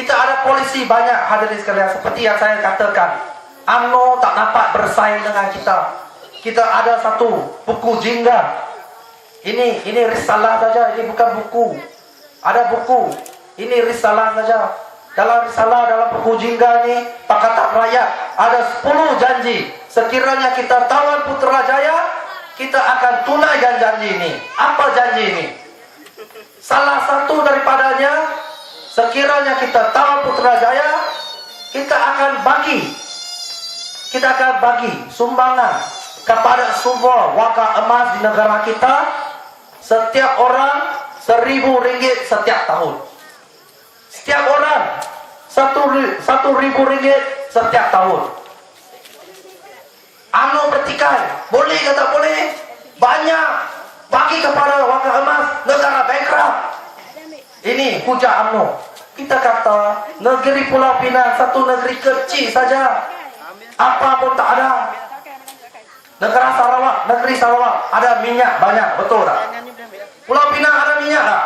Kita ada polisi banyak, hadirin sekalian. Seperti yang saya katakan, UMNO tak dapat bersaing dengan kita. Kita ada satu buku jingga. Ini risalah saja, ini bukan buku. Ada buku, ini risalah saja. Dalam risalah, dalam buku jingga ini, Pakatan Rakyat, ada 10 janji. Sekiranya kita tawan Putrajaya, kita akan tunaikan janji ini. Apa janji ini? Salah satu daripadanya, sekiranya kita tawan Putrajaya, kita akan bagi sumbangan kepada semua warga emas di negara kita. Setiap orang RM1.000 setiap tahun. Setiap orang RM1.000 setiap tahun. UMNO bertikai, boleh ke tak boleh? Banyak bagi kepada warga emas, negara bankrupt. Ini hujah UMNO. Kita kata negeri Pulau Pinang satu negeri kecil saja, apa pun tak ada. Negeri Sarawak ada minyak banyak, betul tak? Pulau Pinang ada minyak tak?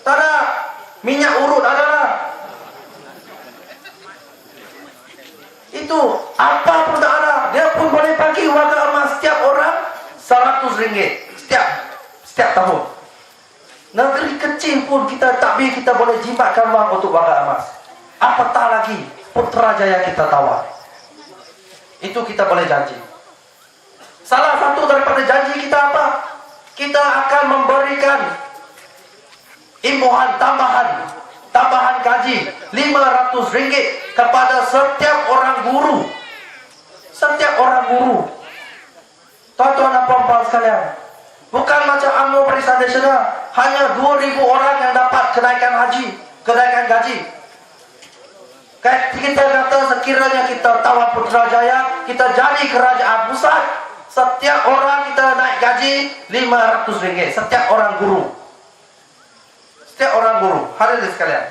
Tak ada. Minyak urut ada tak? Itu apa pun tak ada. Dia pun boleh bagi warga emas setiap orang RM100 setiap tahun. Negeri kecil pun kita boleh jimatkan wang untuk warga emas. Apatah lagi Putrajaya kita tawar. Itu kita boleh janji. Salah satu daripada janji kita apa? Kita akan memberikan imbuhan tambahan gaji RM500 kepada setiap orang guru. Setiap orang guru. Tuan-tuan dan puan-puan sekalian, bukan macam UMNO Barisan Nasional, hanya 2,000 orang yang dapat kenaikan gaji. Kita kata sekiranya kita tawan Putrajaya, kita jadi kerajaan pusat, setiap orang kita naik gaji RM500. Setiap orang guru. Hadirin sekalian,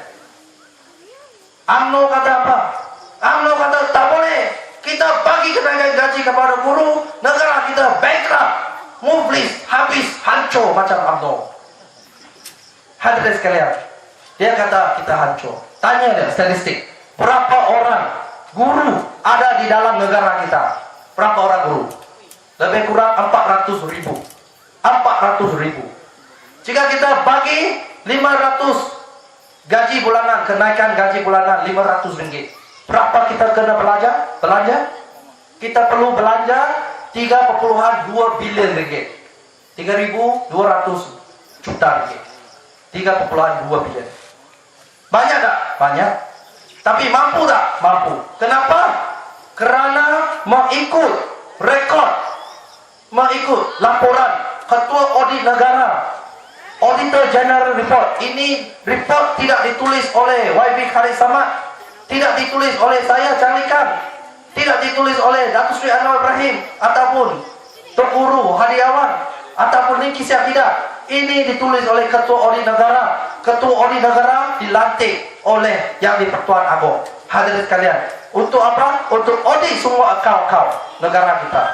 UMNO kata apa? UMNO kata tak boleh. Kita bagi kenaikan gaji kepada guru, negara kita bankrupt, muflis, habis, hancur macam UMNO. Hadirin sekalian, dia kata kita hancur. Tanya dia statistik, berapa orang guru ada di dalam negara kita? Berapa orang guru? Lebih kurang 400.000. Jika kita bagi 500 gaji bulanan, kenaikan gaji bulanan RM500, berapa kita kena belanja? Kita perlu belanja RM3.2 bilion. 3.200 juta ringgit. 3.2 bilion. Banyak tak? Banyak. Tapi mampu tak? Mampu. Kenapa? Kerana mengikut laporan Ketua Audit Negara, Auditor General Report. Ini report tidak ditulis oleh YB Khalid Samad, tidak ditulis oleh saya Carlikan, tidak ditulis oleh Datuk Seri Anwar Ibrahim ataupun Tok Guru Hadiawan ataupun Niki Siap, tidak. Ini ditulis oleh Ketua Audit Negara. Ketua Audit Negara dilantik oleh Yang di-Pertuan Agong. Hadirin sekalian, untuk apa? Untuk audit semua akaun negara kita.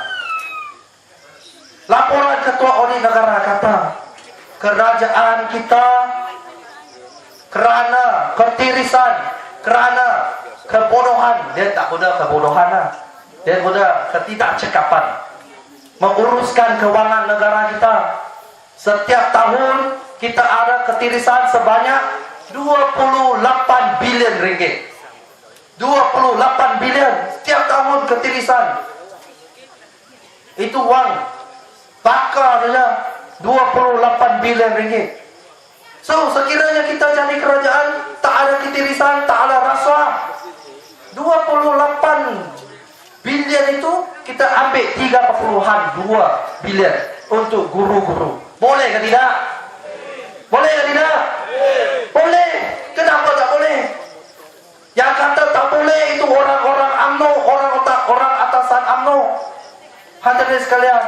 Laporan Ketua Audit Negara kata, kerajaan kita kerana ketirisan, kerana kebodohan, dia tak guna kebodohan lah, dia guna ketidakcekapan menguruskan kewangan negara kita. Setiap tahun kita ada ketirisan sebanyak 28 bilion ringgit. 28 bilion setiap tahun ketirisan. Itu wang bakar saja 28 bilion ringgit. So sekiranya kita jadi kerajaan, tak ada ketirisan, tak ada rasuah, 28 bilion itu kita ambil 3.2 bilion untuk guru-guru. Boleh ke tidak? Boleh ke tidak? Boleh. Kenapa tak boleh? Yang kata tak boleh itu orang-orang UMNO, orang atasan UMNO. Hadirin sekalian,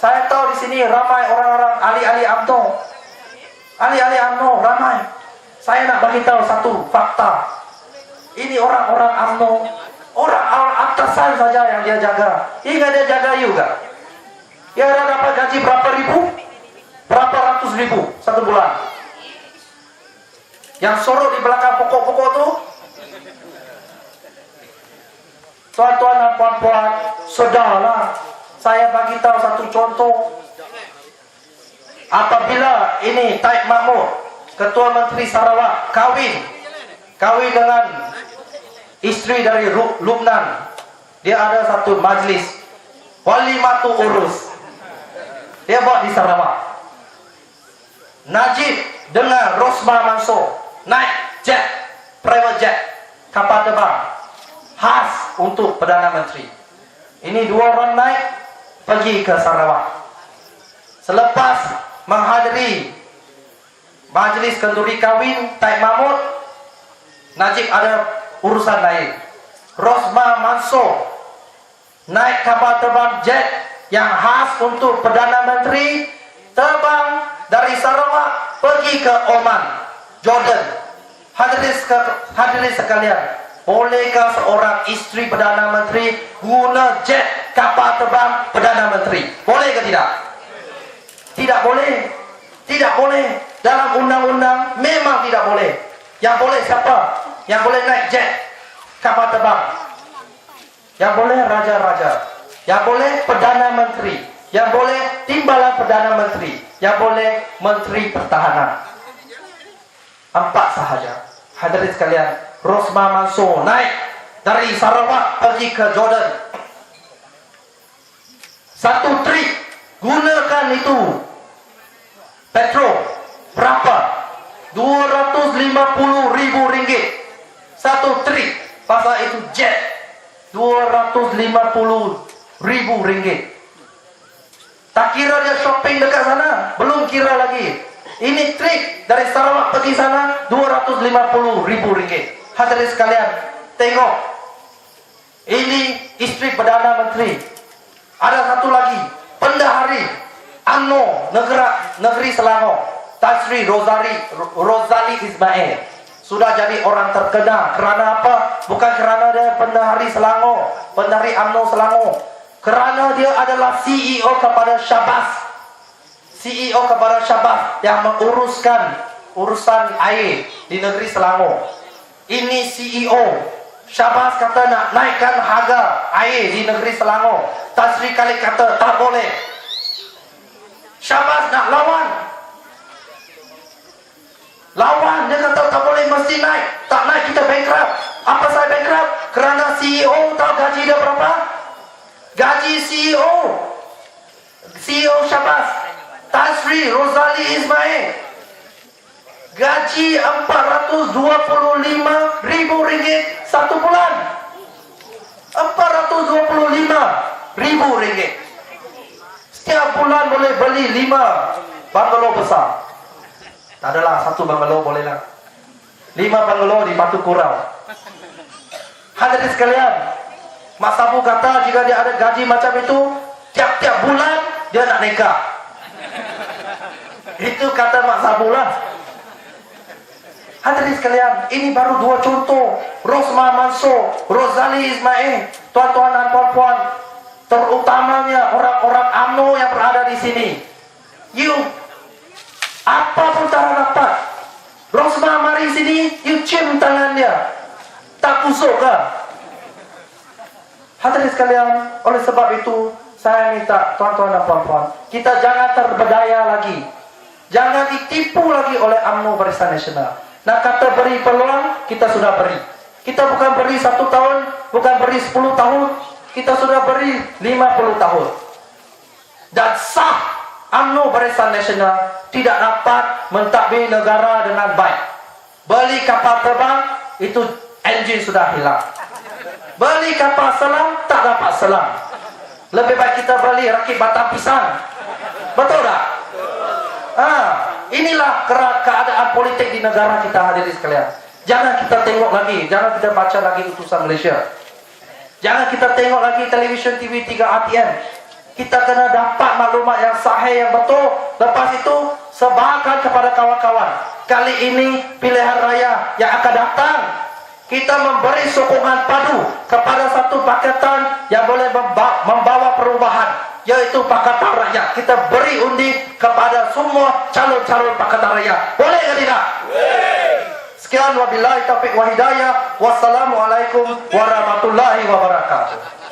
saya tahu di sini ramai orang-orang ahli-ahli UMNO. Ahli-ahli UMNO ramai. Saya nak bagi tahu satu fakta. Ini orang-orang UMNO, orang-orang atasan saja yang dia jaga. Hingga dia jaga juga. Dia ada dapat gaji berapa ribu? Berapa ratus ribu satu bulan. Yang sorok di belakang pokok-pokok tu. Tuan-tuan dan puan-puan, sudahlah. Saya bagi tahu satu contoh. Apabila ini Taib Mahmud, Ketua Menteri Sarawak, kawin dengan isteri dari Lubnan, dia ada satu majlis Walimatu Urus, dia buat di Sarawak. Najib dengan Rosma Mansor naik jet, private jet, kapal terbang khas untuk Perdana Menteri. Ini dua orang naik pergi ke Sarawak. Selepas menghadiri majlis kenduri kahwin Taib Mahmud, Najib ada urusan lain. Rosma Mansor naik kapal terbang jet yang khas untuk Perdana Menteri, terbang dari Sarawak pergi ke Oman, Jordan. Hadirin sekalian, bolehkah seorang isteri Perdana Menteri guna jet kapal terbang Perdana Menteri? Boleh ke tidak? Tidak boleh. Tidak boleh. Dalam undang-undang memang tidak boleh. Yang boleh siapa? Yang boleh naik jet kapal terbang, yang boleh raja-raja, yang boleh Perdana Menteri, yang boleh timbalan Perdana Menteri, yang boleh Menteri Pertahanan. 4 sahaja. Hadirin sekalian, Rosma Mansor naik dari Sarawak pergi ke Jordan. 1 trip, gunakan itu petrol berapa? 250,000 ringgit 1 trip. Pasal itu jet 250,000 ringgit. Tak kira dia shopping dekat sana, belum kira lagi. Ini trip dari Sarawak pergi sana 250,000 ringgit. Hadirin sekalian, tengok. Ini isteri Perdana Menteri. Ada satu lagi, Pendahari UMNO Negeri Selangor, Tan Sri Rozali Ismail, sudah jadi orang terkenal. Kerana apa? Bukan kerana dia Pendahari Selangor, Pendahari UMNO Selangor, kerana dia adalah CEO kepada Syabas. CEO kepada Syabas yang menguruskan urusan air di negeri Selangor. Ini CEO Syabas kata nak naikkan harga air di negeri Selangor. Tan Sri kali kata tak boleh. Syabas nak lawan, dia kata tak boleh, mesti naik. Tak naik kita bankrupt. Apa saya bankrupt? Kerana CEO tahu gaji dia berapa? Gaji CEO Syabas, Tan Sri Rozali Ismail, gaji 425,000 ringgit 1 bulan. 425,000 ringgit. Setiap bulan boleh beli 5 bangalo besar. Tak adalah 1 bangalo bolehlah. 5 bangalo di Batu Kurau. Hadirin sekalian, Mak Sabu kata jika dia ada gaji macam itu, tiap-tiap bulan dia nak nikah. Itu kata Mak Sabu lah. Hadirin sekalian, ini baru 2 contoh. Rosma Mansor, Rozali Ismail, tuan-tuan dan puan-puan, terutamanya orang-orang UMNO yang berada di sini. Apa pun tak dapat. Rosma mari sini, you cium tangan dia. Tak pusuk ke? Hadirin sekalian, oleh sebab itu saya minta tuan-tuan dan puan-puan, kita jangan terberdaya lagi. Jangan ditipu lagi oleh UMNO Barisan Nasional. Nak kata beri peluang, kita sudah beri. Kita bukan beri 1 tahun, bukan beri 10 tahun, kita sudah beri 50 tahun. Dan sah UMNO Barisan Nasional tidak dapat mentadbir negara dengan baik. Beli kapal terbang, itu enjin sudah hilang. Beli kapal selam, tak dapat selam. Lebih baik kita beli rakit batang pisang. Betul tak? Inilah keadaan politik di negara kita, hadirin sekalian. Jangan kita tengok lagi, jangan kita baca lagi utusan Malaysia. Jangan kita tengok lagi televisyen TV 3 RTM. Kita kena dapat maklumat yang sahih, yang betul. Lepas itu sebarkan kepada kawan-kawan. Kali ini pilihan raya yang akan datang, kita memberi sokongan padu kepada satu pakatan yang boleh membawa perubahan, yaitu Pakatan Rakyat. Kita beri undi kepada semua calon-calon Pakatan Rakyat. Boleh ke tidak? Sekian wabillahi taufiq wa hidayah. Wassalamualaikum warahmatullahi wabarakatuh.